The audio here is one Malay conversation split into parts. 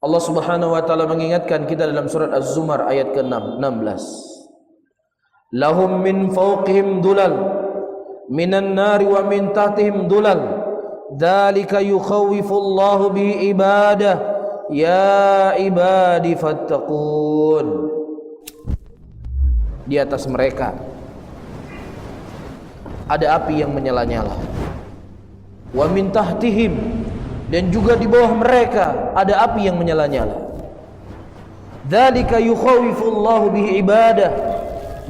Allah Subhanahu wa taala mengingatkan kita dalam surat Az-Zumar ayat ke-16. Lahum min fawqihim dhulal minan nari wa min tahtihim dhulal. Dzalika yukhawwifullahu bi ibadah ya ibadi fattaqun. Di atas mereka ada api yang menyala-nyala. Wa min tahtihim, dan juga di bawah mereka ada api yang menyala-nyala. Dzalika yukhawwifullahu bihi ibadah,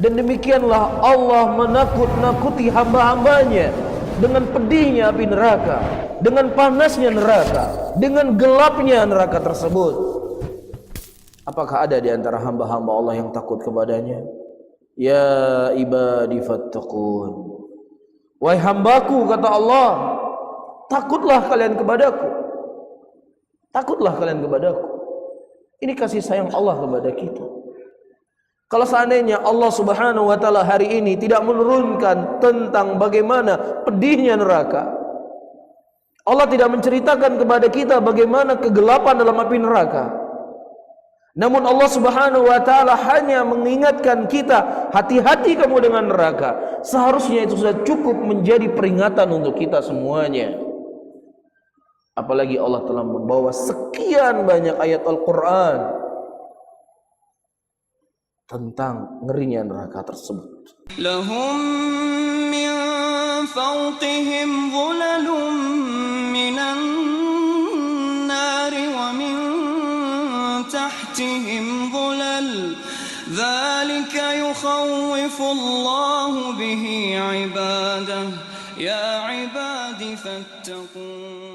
dan demikianlah Allah menakut-nakuti hamba-hambanya dengan pedihnya api neraka, dengan panasnya neraka, dengan gelapnya neraka tersebut. Apakah ada di antara hamba-hamba Allah yang takut kepadanya? Ya ibadi fattaqun. Wahai hambaku, kata Allah, takutlah kalian kepadaku. Takutlah kalian kepadaku. Ini kasih sayang Allah kepada kita. Kalau seandainya Allah Subhanahu wa taala hari ini tidak menurunkan tentang bagaimana pedihnya neraka, Allah tidak menceritakan kepada kita bagaimana kegelapan dalam api neraka, namun Allah Subhanahu wa taala hanya mengingatkan kita, hati-hati kamu dengan neraka, seharusnya itu sudah cukup menjadi peringatan untuk kita semuanya. Apalagi Allah telah membawa sekian banyak ayat Al-Quran tentang ngerinya neraka tersebut. Lahum min fawqihim dhulalun minan nari wa min tahtihim dhulal. Dzalika yukhawwifullahu bihi ibadah ya ibadi fattaqun.